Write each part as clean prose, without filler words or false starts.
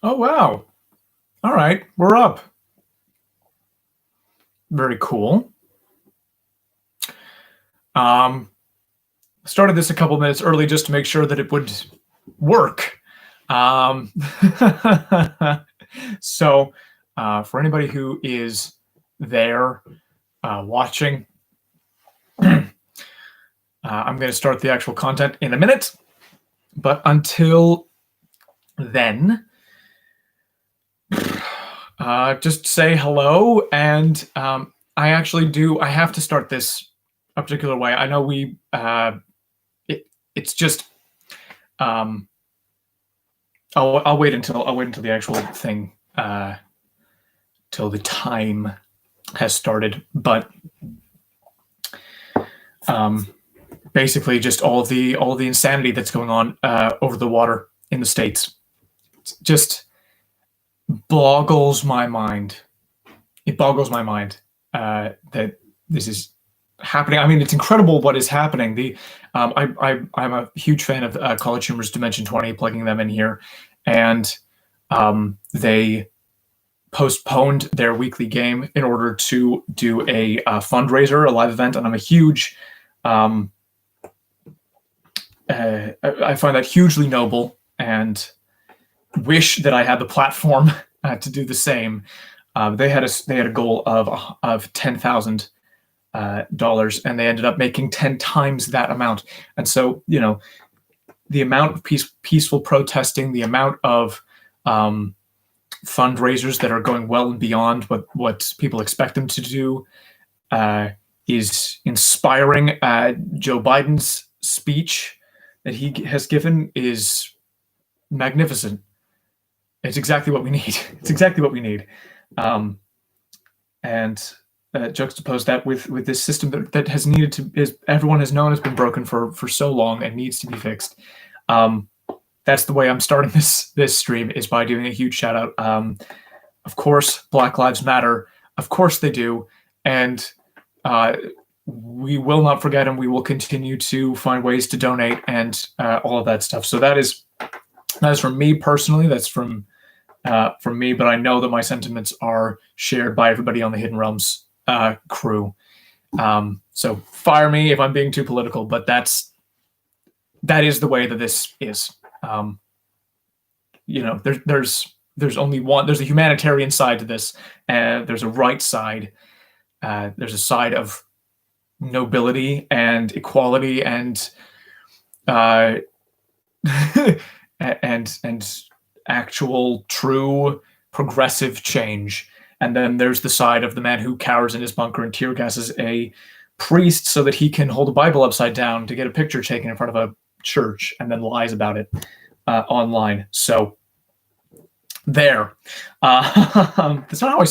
Oh, wow. All right, we're up. Very cool. Um, Started this a couple minutes early just to make sure that it would work. Um, so, for anybody who is there watching, I'm going to start the actual content in a minute. But until then, just say hello. And I actually do. I have to start this a particular way. I know it's just. Um, I'll wait until the actual thing, till the time has started. But basically, just all the insanity that's going on over the water in the States just boggles my mind. It boggles my mind that this is happening. I mean, it's incredible what is happening. I'm a huge fan of College Humor's Dimension 20, plugging them in here, and they postponed their weekly game in order to do a fundraiser, a live event, and I'm a huge. I find that hugely noble, and wish that I had the platform to do the same. They had a goal of $10,000. And they ended up making 10 times that amount. And so, the amount of peaceful protesting, the amount of fundraisers that are going well and beyond what people expect them to do is inspiring. Joe Biden's speech that he has given is magnificent. It's exactly what we need. It's exactly what we need. And juxtapose that with this system that has needed to, is everyone has known has been broken for so long and needs to be fixed. That's the way I'm starting this stream, is by doing a huge shout out. Of course, Black Lives Matter. Of course they do, and we will not forget, and we will continue to find ways to donate and all of that stuff. So that is from me personally. That's from me, but I know that my sentiments are shared by everybody on the Hidden Realms crew. So fire me if I'm being too political, but that is the way that this is. There's only one. There's a humanitarian side to this, and there's a right side. There's a side of nobility and equality and and actual true progressive change. And then there's the side of the man who cowers in his bunker and tear gases a priest so that he can hold a Bible upside down to get a picture taken in front of a church, and then lies about it online. So there. That's not how I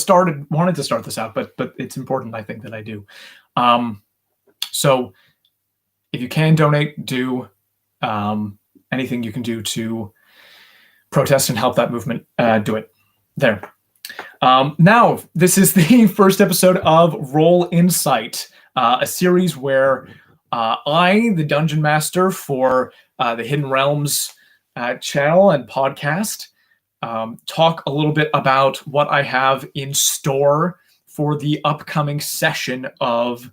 wanted to start this out, but it's important, I think, that I do. So if you can donate, do anything you can do to protest and help that movement, do it. There. Now, this is the first episode of Roll Insight, a series where I, the Dungeon Master for the Hidden Realms channel and podcast, talk a little bit about what I have in store for the upcoming session of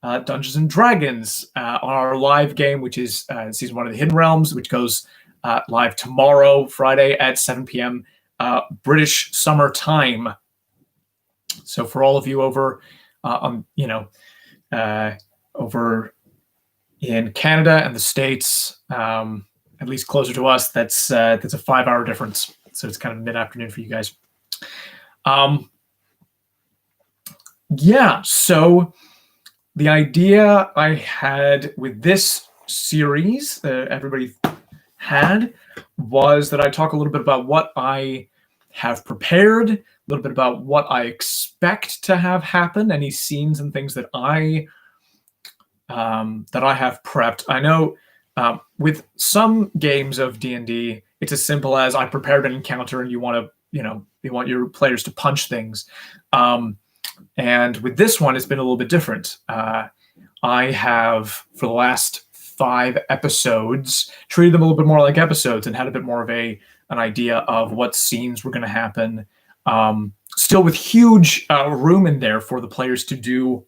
Dungeons and Dragons on our live game, which is season 1 of the Hidden Realms, which goes live tomorrow, Friday at 7 p.m. British summer time. So for all of you over, over in Canada and the States, at least closer to us, that's a 5-hour difference. So it's kind of mid-afternoon for you guys. So the idea I had with this series that everybody had was that I talk a little bit about what I have prepared, a little bit about what I expect to have happen, any scenes and things that I have prepped. I know with some games of D&D, it's as simple as I prepared an encounter and you want your players to punch things. And with this one, it's been a little bit different. I have, for the last 5 episodes, treated them a little bit more like episodes and had a bit more of a an idea of what scenes were going to happen. Still with huge room in there for the players to do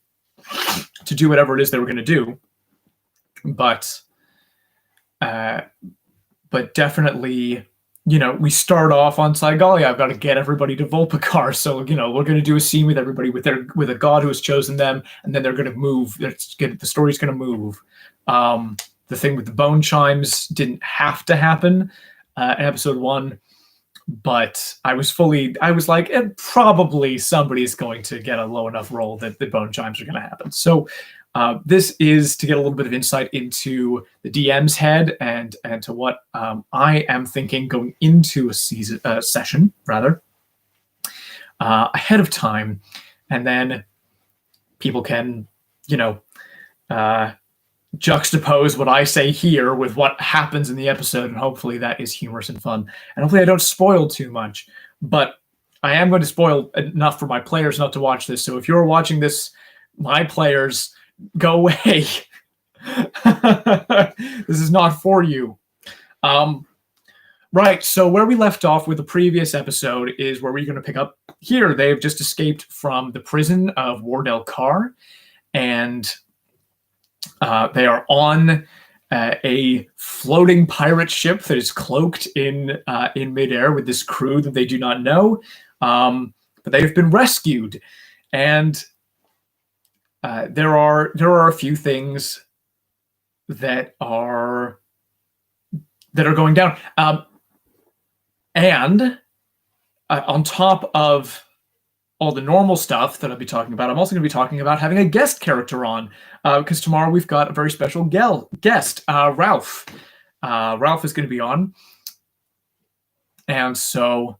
whatever it is they were going to do, but definitely, we start off on Saigalia. I've got to get everybody to Volpikar, so we're going to do a scene with everybody with a god who has chosen them, and then they're going to move. The story's going to move. The thing with the bone chimes didn't have to happen in episode 1. But I was like, probably somebody's going to get a low enough roll that the bone chimes are going to happen. So this is to get a little bit of insight into the DM's head and to what I am thinking going into a session rather ahead of time, and then people can juxtapose what I say here with what happens in the episode, and hopefully that is humorous and fun. And hopefully I don't spoil too much, but I am going to spoil enough for my players not to watch this. So if you're watching this, my players, go away. This is not for you. Right, so where we left off with the previous episode is where we're going to pick up here. They've just escaped from the prison of Wardell Carr, and they are on a floating pirate ship that is cloaked in midair with this crew that they do not know, but they have been rescued, and there are a few things that are going down, and on top of all the normal stuff that I'll be talking about, I'm also going to be talking about having a guest character on, because tomorrow we've got a very special guest, Ralph. Ralph is going to be on, and so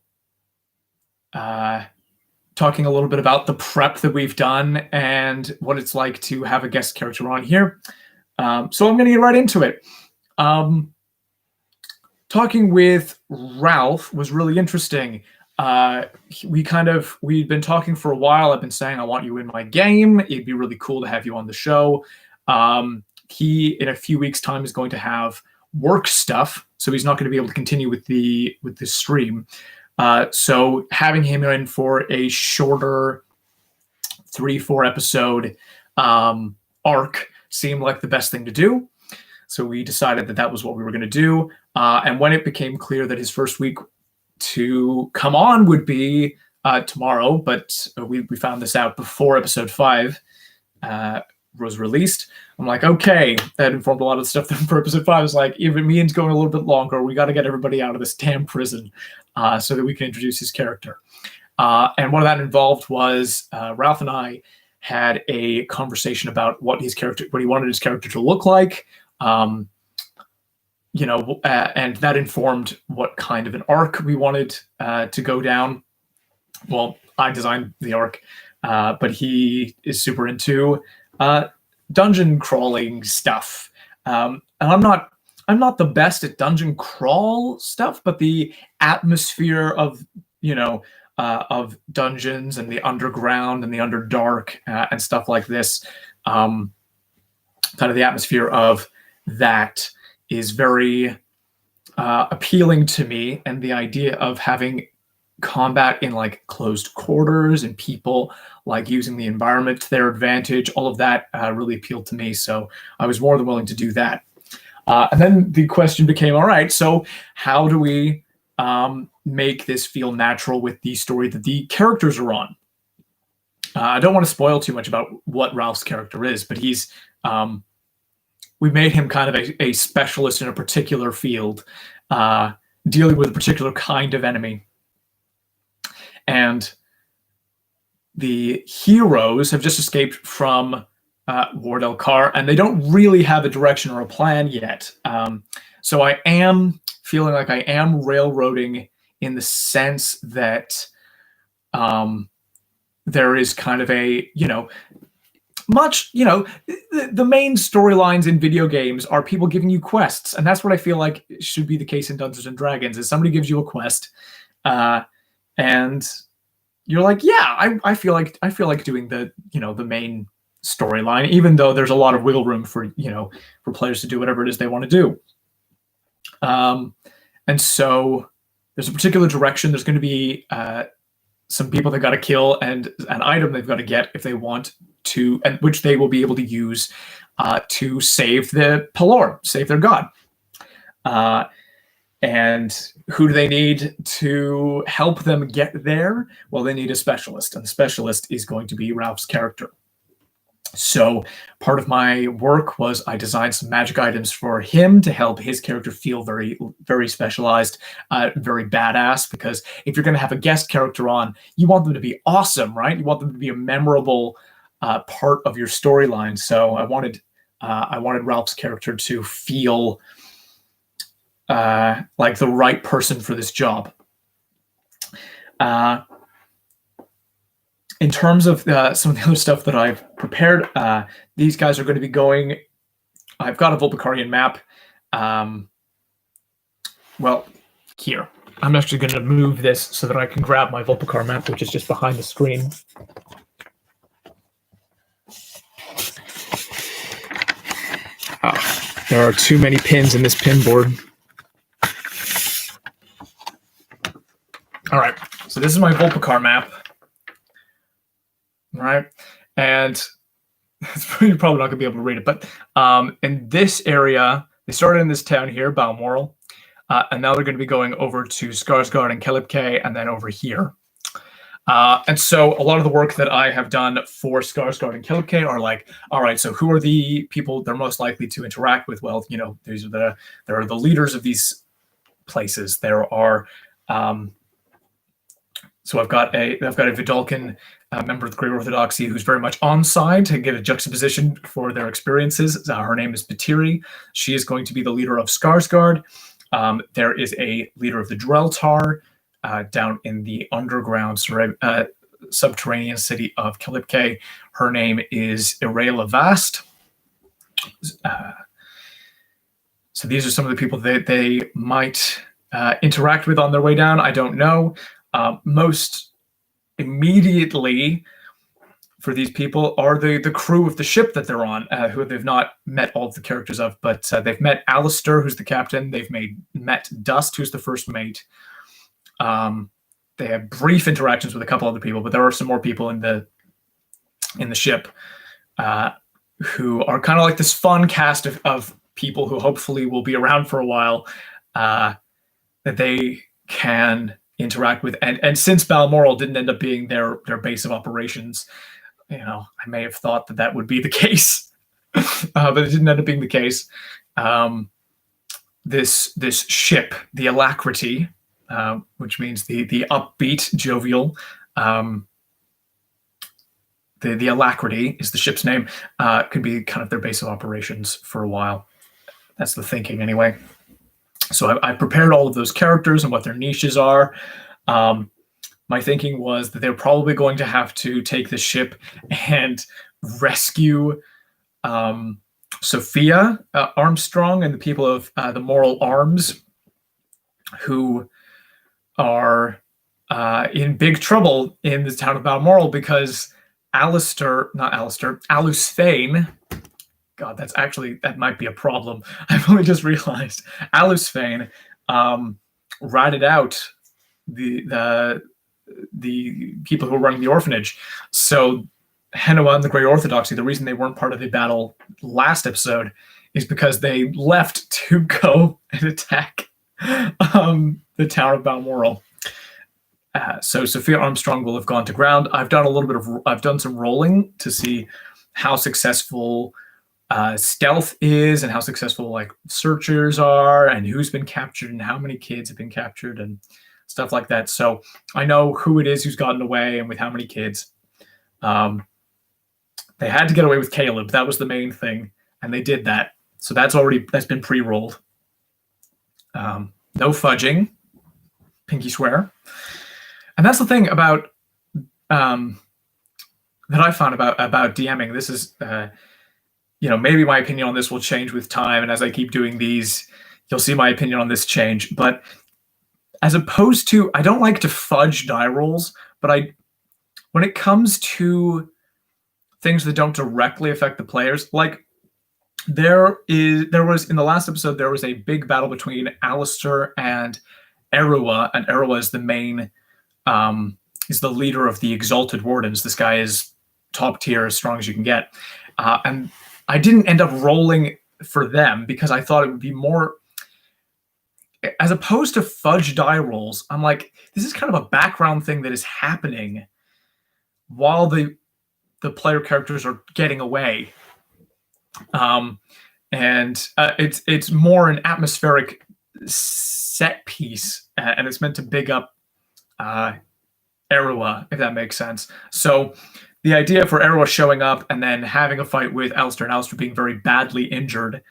talking a little bit about the prep that we've done and what it's like to have a guest character on here. So I'm going to get right into it. Talking with Ralph was really interesting. We'd been talking for a while. I've been saying, I want you in my game. It'd be really cool to have you on the show. He, in a few weeks' time, is going to have work stuff, so he's not going to be able to continue with the stream. So having him in for a shorter 3-4 episode arc seemed like the best thing to do. So we decided that was what we were going to do. And when it became clear that his first week to come on would be tomorrow, but we found this out before episode 5 was released. I'm like, okay, that informed a lot of the stuff for episode 5. It's like, even me and's going a little bit longer. We got to get everybody out of this damn prison so that we can introduce his character. And what that involved was Ralph and I had a conversation about what he wanted his character to look like. And that informed what kind of an arc we wanted to go down. Well, I designed the arc, but he is super into dungeon crawling stuff. And I'm not the best at dungeon crawl stuff, but the atmosphere of dungeons and the underground and the underdark and stuff like this, kind of the atmosphere of that is very appealing to me, and the idea of having combat in like closed quarters and people like using the environment to their advantage, all of that really appealed to me. So I was more than willing to do that. And then the question became, all right, so how do we make this feel natural with the story that the characters are on? I don't want to spoil too much about what Ralph's character is, but he's we made him kind of a specialist in a particular field, dealing with a particular kind of enemy. And the heroes have just escaped from Wardell Carr, and they don't really have a direction or a plan yet. So I am feeling like I am railroading in the sense that there is kind of a, the main storylines in video games are people giving you quests, and that's what I feel like should be the case in Dungeons and Dragons. Is somebody gives you a quest, and you're like, yeah, I feel like doing the main storyline, even though there's a lot of wiggle room for players to do whatever it is they want to do. And so there's a particular direction. There's going to be some people they've got to kill and an item they've got to get if they want to, and which they will be able to use to save the Pelor, save their god. And who do they need to help them get there? Well, they need a specialist, and the specialist is going to be Ralph's character. So part of my work was I designed some magic items for him to help his character feel very, very specialized, very badass, because if you're going to have a guest character on, you want them to be awesome, right? You want them to be a memorable part of your storyline. So I wanted Ralph's character to feel like the right person for this job. In terms of some of the other stuff that I've prepared, these guys are going to be going. I've got a Vulpicarian map. Well, here. I'm actually going to move this so that I can grab my Vulpicar map, which is just behind the screen. There are too many pins in this pin board. All right, so this is my Vulpicar map. All right, and you're probably not going to be able to read it, but in this area, they started in this town here, Balmoral, and now they're going to be going over to Skarsgård and Kelipke, and then over here. And so a lot of the work that I have done for Skarsgård and Kelipke are like, all right, so who are the people they're most likely to interact with? Well, you know, there are the leaders of these places. There are, so I've got a Vidalcan member of the Great Orthodoxy who's very much on side to give a juxtaposition for their experiences. Her name is Batiri. She is going to be the leader of Skarsgård. There is a leader of the Dreltar down in the underground subterranean city of Kelipke. Her name is Ireila Vast. So these are some of the people that they might interact with on their way down. I don't know. Most immediately for these people are the crew of the ship that they're on, who they've not met all of the characters of, but they've met Alistair, who's the captain. They've met Dust, who's the first mate. They have brief interactions with a couple other people, but there are some more people in the ship who are kind of like this fun cast of people who hopefully will be around for a while, that they can interact with. And since Balmoral didn't end up being their base of operations, you know, I may have thought that would be the case, but it didn't end up being the case. This ship, the Alacrity, which means the upbeat, jovial, the Alacrity is the ship's name, could be kind of their base of operations for a while. That's the thinking anyway. So I prepared all of those characters and what their niches are. My thinking was that they're probably going to have to take the ship and rescue Sophia Armstrong and the people of the Moral Arms, who are in big trouble in the town of Balmoral because Alus Fane. God, that might be a problem. I've only just realized Alus Fane ratted out the people who were running the orphanage. So Henua and the Great Orthodoxy, the reason they weren't part of the battle last episode is because they left to go and attack the town of Balmoral. So Sophia Armstrong will have gone to ground. I've done some rolling to see how successful stealth is and how successful like searchers are and who's been captured and how many kids have been captured and stuff like that. So I know who it is who's gotten away and with how many kids. They had to get away with Caleb. That was the main thing, and they did that. So that's been pre-rolled. No fudging, pinky swear. And that's the thing about that I found about DMing. This is maybe my opinion on this will change with time, and as I keep doing these, you'll see my opinion on this change. But as opposed to, I don't like to fudge die rolls, but when it comes to things that don't directly affect the players, like there was in the last episode, there was a big battle between Alistair and Erua, and Erua is the main, is the leader of the Exalted Wardens. This guy is top tier, as strong as you can get. And I didn't end up rolling for them because I thought it would be more, as opposed to fudge die rolls, I'm like, this is kind of a background thing that is happening while the player characters are getting away. And it's more an atmospheric set piece, and it's meant to big up Erua, if that makes sense. So the idea for Erua showing up and then having a fight with Alistair, and Alistair being very badly injured,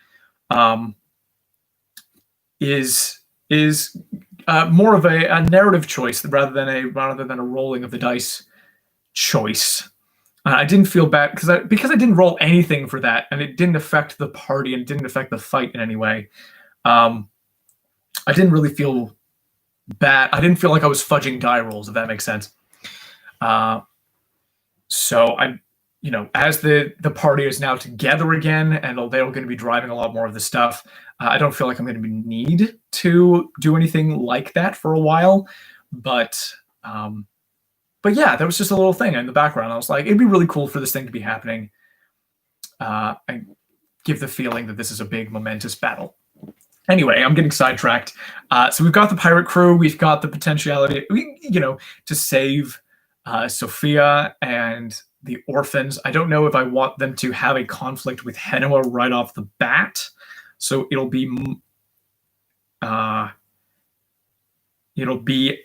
is more of a narrative choice rather than a rolling of the dice choice. I didn't feel bad because I didn't roll anything for that, and it didn't affect the party and it didn't affect the fight in any way. I didn't really feel bad. I didn't feel like I was fudging die rolls, if that makes sense. So I, as the party is now together again, and they're going to be driving a lot more of the stuff, I don't feel like I'm going to need to do anything like that for a while. But yeah, there was just a little thing in the background. I was like, it'd be really cool for this thing to be happening. And give the feeling that this is a big, momentous battle. Anyway, I'm getting sidetracked. So we've got the pirate crew. We've got the potentiality, to save Sophia and the orphans. I don't know if I want them to have a conflict with Henua right off the bat. So it'll be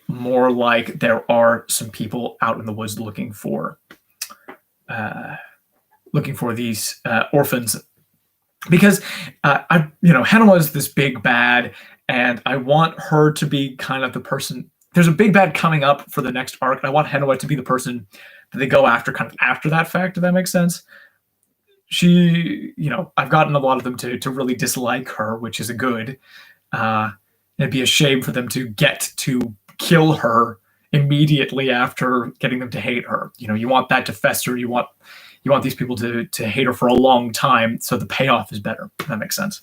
more like there are some people out in the woods looking for these orphans, because Henua is this big bad, and I want her to be kind of the person. There's a big bad coming up for the next arc, and I want Henua to be the person that they go after kind of after that fact, if that makes sense. She, I've gotten a lot of them to really dislike her, which is a good. It'd be a shame for them to get to kill her immediately after getting them to hate her. You want that to fester. You want these people to hate her for a long time, so the payoff is better, if that makes sense.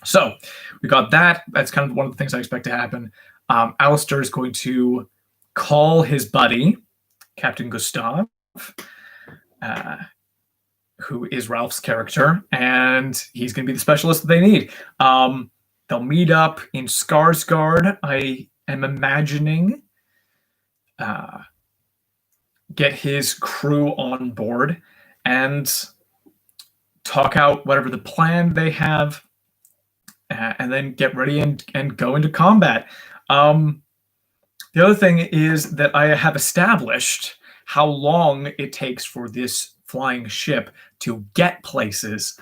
So we got that. That's kind of one of the things I expect to happen. Alistair is going to call his buddy, Captain Gustav, who is Ralph's character, and he's going to be the specialist that they need. They'll meet up in Skarsgård, I am imagining. Get his crew on board and talk out whatever the plan they have, and then get ready and go into combat. The other thing is that I have established how long it takes for this flying ship to get places,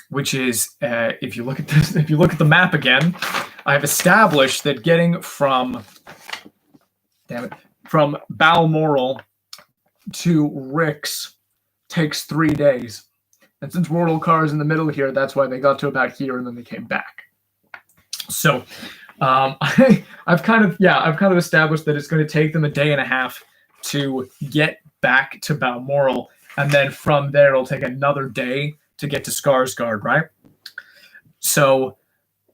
which is if you look at the map again, I've established that getting from Balmoral to Rix takes 3 days. And since Worldcar is in the middle here, that's why they got to about here and then they came back. So I've kind of established that it's going to take them a day and a half to get back to Balmoral, and then from there it'll take another day to get to Skarsgård, right? So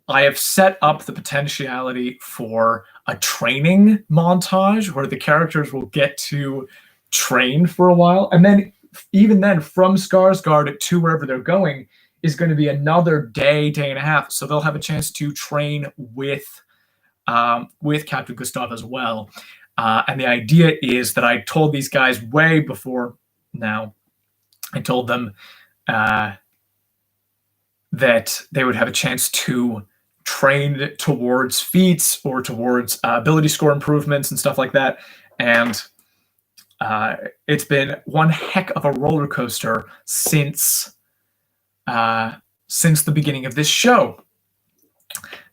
I have set up the potentiality for a training montage where the characters will get to train for a while, and then even then from Skarsgård to wherever they're going is going to be another day and a half, so they'll have a chance to train with Captain Gustav as well. And the idea is that I told these guys way before now. I told them that they would have a chance to train towards feats or towards ability score improvements and stuff like that. And it's been one heck of a roller coaster since the beginning of this show.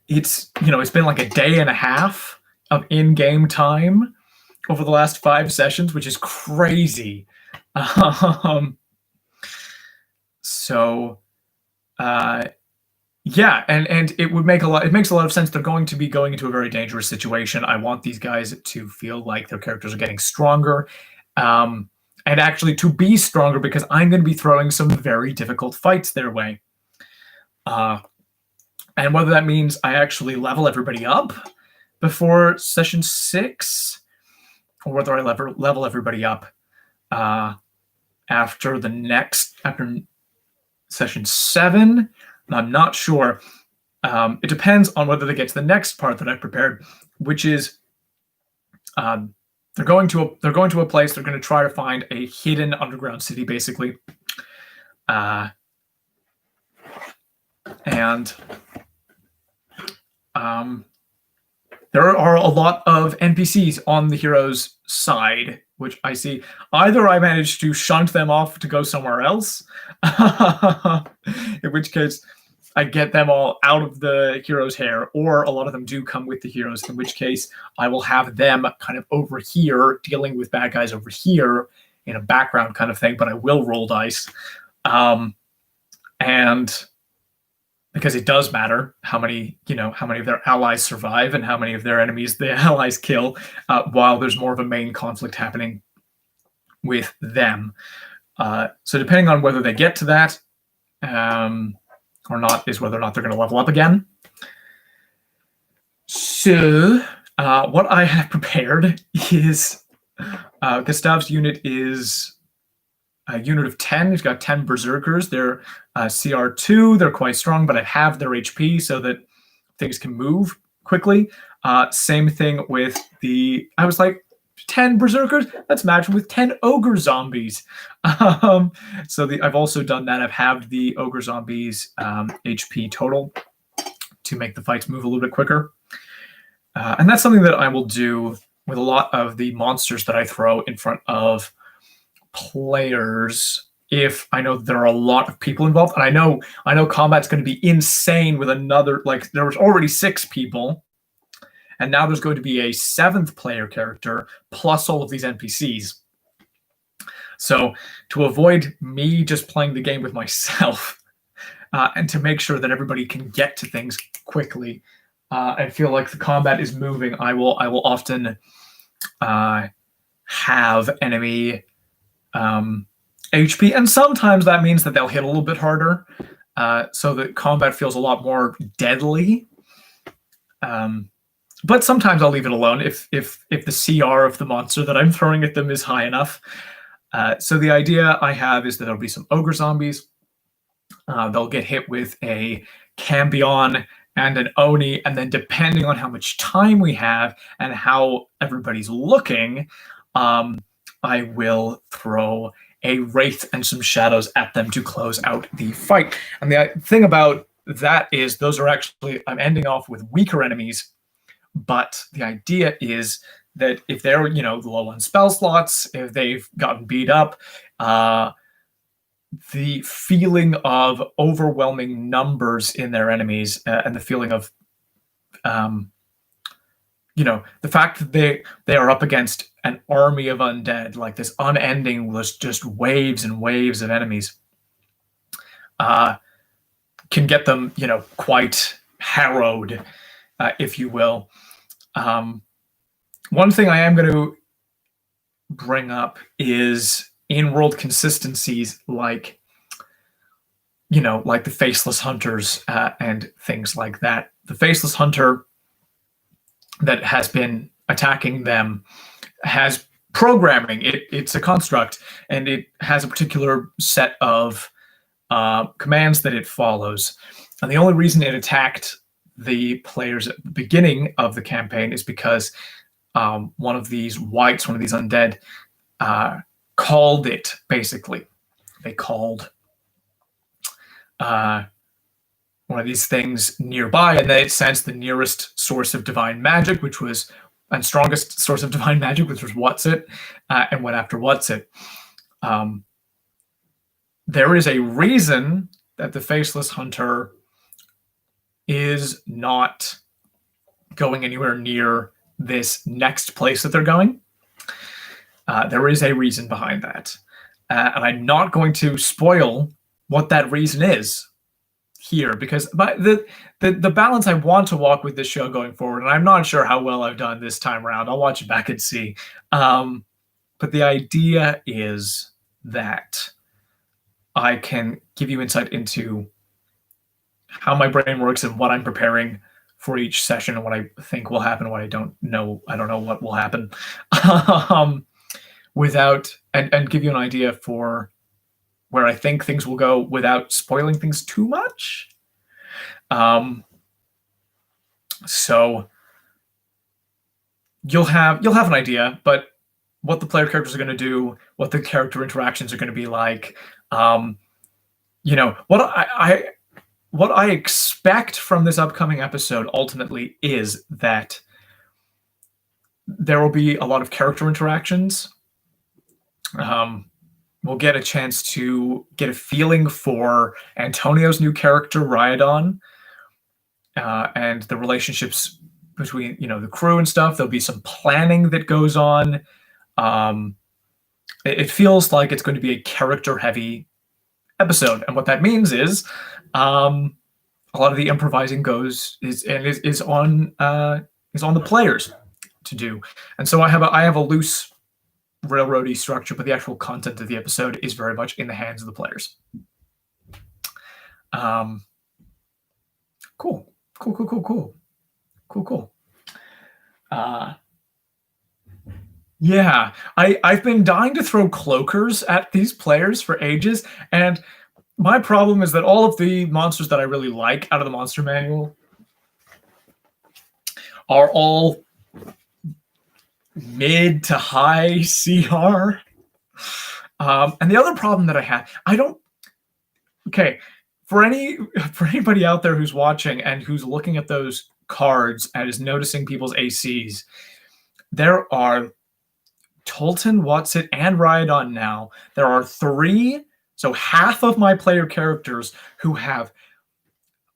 It's been like a day and a half of in-game time over the last 5 sessions, which is crazy. Yeah, and it makes a lot of sense. They're going to be going into a very dangerous situation. I want these guys to feel like their characters are getting stronger, and actually to be stronger, because I'm going to be throwing some very difficult fights their way. and whether that means I actually level everybody up before session 6, or whether I level everybody up after session 7. I'm not sure. It depends on whether they get to the next part that I've prepared, which is they're going to a place. They're going to try to find a hidden underground city, basically, and there are a lot of NPCs on the hero's side, which I see. Either I managed to shunt them off to go somewhere else, in which case I get them all out of the hero's hair, or a lot of them do come with the heroes, in which case I will have them kind of over here dealing with bad guys over here in a background kind of thing, but I will roll dice. And because it does matter how many of their allies survive and how many of their enemies the allies kill, while there's more of a main conflict happening with them. So depending on whether they get to that or not is whether or not they're going to level up again. So what I have prepared is Gustav's unit is a unit of 10. He's got 10 berserkers. They're CR2. They're quite strong, but I have their HP so that things can move quickly. Same thing with I was like, 10 berserkers? Let's match them with 10 ogre zombies. So I've also done that. I've halved the ogre zombies HP total to make the fights move a little bit quicker. And that's something that I will do with a lot of the monsters that I throw in front of players if I know there are a lot of people involved. And I know combat's going to be insane with another, like there was already 6 people, and now there's going to be a 7th player character plus all of these NPCs. So to avoid me just playing the game with myself and to make sure that everybody can get to things quickly and feel like the combat is moving, I will often have enemy HP, and sometimes that means that they'll hit a little bit harder, so that combat feels a lot more deadly. But sometimes I'll leave it alone if the CR of the monster that I'm throwing at them is high enough. So the idea I have is that there'll be some ogre zombies. They'll get hit with a Cambion and an Oni, and then depending on how much time we have and how everybody's looking, I will throw a Wraith and some Shadows at them to close out the fight. And the thing about that is those are actually, I'm ending off with weaker enemies, but the idea is that if they're, low on spell slots, if they've gotten beat up, the feeling of overwhelming numbers in their enemies and the feeling of the fact that they are up against an army of undead, like this unending was just waves and waves of enemies, can get them, quite harrowed, if you will. One thing I am going to bring up is in-world consistencies, like the Faceless Hunters and things like that. The Faceless Hunter that has been attacking them has programming. It's a construct, and it has a particular set of commands that it follows. And the only reason it attacked the players at the beginning of the campaign is because one of these wights, one of these undead, called it, basically. They called one of these things nearby, and then it sensed the nearest source of divine magic, and strongest source of divine magic, which was Whatsit, and went after Whatsit. There is a reason that the Faceless Hunter is not going anywhere near this next place that they're going. There is a reason behind that. And I'm not going to spoil what that reason is here, because the balance I want to walk with this show going forward, and I'm not sure how well I've done this time around. I'll watch it back and see. But the idea is that I can give you insight into how my brain works and what I'm preparing for each session and what I think will happen, what I don't know. I don't know what will happen. Without and give you an idea for where I think things will go without spoiling things too much. So you'll have an idea, but what the player characters are going to do, what the character interactions are going to be like, what I expect from this upcoming episode ultimately is that there will be a lot of character interactions. We'll get a chance to get a feeling for Antonio's new character, Rhydon, and the relationships between the crew and stuff. There'll be some planning that goes on. It feels like it's going to be a character-heavy episode, and what that means is a lot of the improvising is on the players to do. And so I have a loose railroady structure, but the actual content of the episode is very much in the hands of the players. Cool. Yeah, I've been dying to throw cloakers at these players for ages, and my problem is that all of the monsters that I really like out of the monster manual are all mid to high CR. And the other problem that I have, for anybody out there who's watching and who's looking at those cards and is noticing people's ACs, there are Tolton, Watsit, and Rhydon now. There are 3, so half of my player characters who have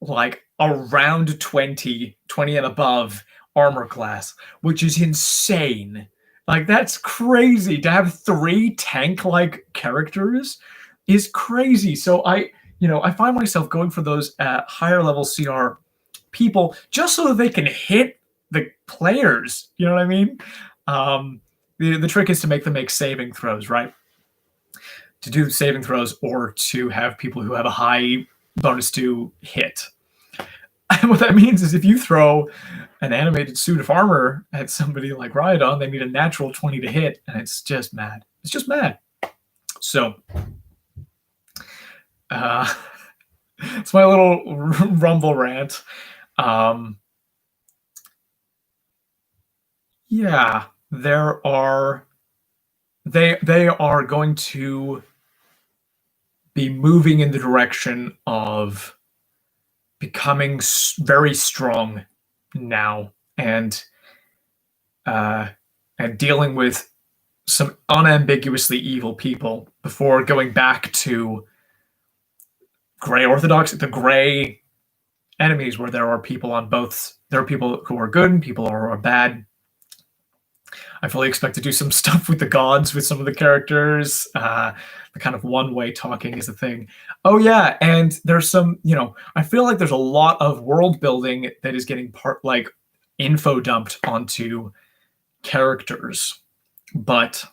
like around 20 and above armor class, which is insane. Like, that's crazy. To have 3 tank-like characters is crazy. So I find myself going for those higher level CR people just so that they can hit the players. You know what I mean? The trick is to make them make saving throws, right? To do saving throws or to have people who have a high bonus to hit. And what that means is if you throw an animated suit of armor at somebody like Rhydon, they need a natural 20 to hit, and it's just mad. It's just mad. So, it's my little rumble rant. Yeah, they are going to be moving in the direction of becoming very strong now, and dealing with some unambiguously evil people before going back to gray orthodox, the gray enemies, where there are people on both. There are people who are good and people who are bad. I fully expect to do some stuff with the gods with some of the characters. The kind of one-way talking is a thing. Oh yeah, and there's some, I feel like there's a lot of world building that is getting info dumped onto characters, but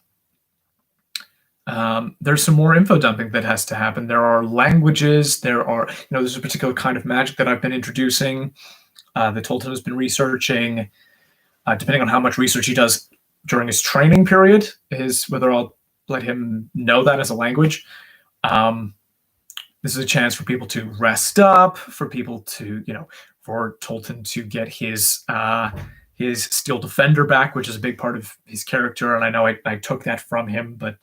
there's some more info dumping that has to happen. There are languages. There's a particular kind of magic that I've been introducing that Tolton has been researching. Depending on how much research he does during his training period, is whether I'll let him know that as a language. This is a chance for people to rest up, for people to, for Tolton to get his Steel Defender back, which is a big part of his character. And I know I took that from him, but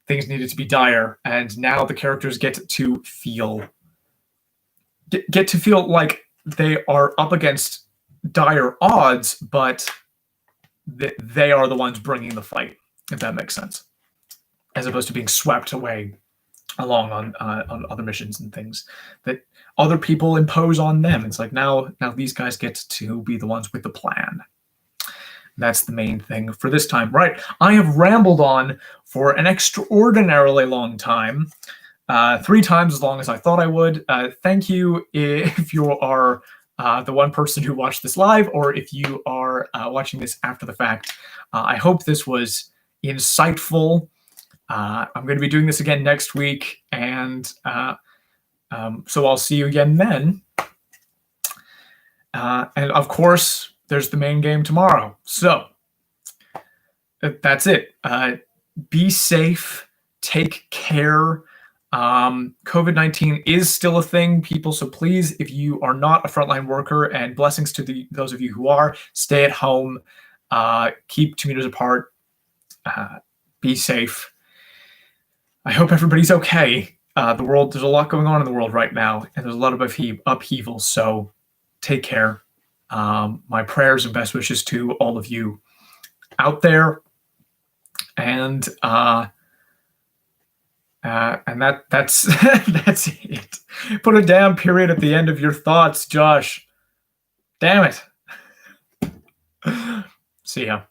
things needed to be dire. And now the characters get to feel like they are up against dire odds, but they are the ones bringing the fight, if that makes sense, as opposed to being swept away along on other missions and things that other people impose on them. It's like now these guys get to be the ones with the plan. That's the main thing for this time. Right, I have rambled on for an extraordinarily long time, 3 times as long as I thought I would. Thank you if you are the one person who watched this live, or if you are watching this after the fact. I hope this was insightful. I'm going to be doing this again next week, and So I'll see you again then. And of course, there's the main game tomorrow. So that's it. Be safe. Take care. COVID-19 is still a thing, people. So please, if you are not a frontline worker, and blessings to those of you who are, stay at home. Keep 2 meters apart. Be safe. I hope everybody's okay. There's a lot going on in the world right now, and there's a lot of upheaval. So take care. My prayers and best wishes to all of you out there. And that's that's it. Put a damn period at the end of your thoughts, Josh. Damn it. See ya.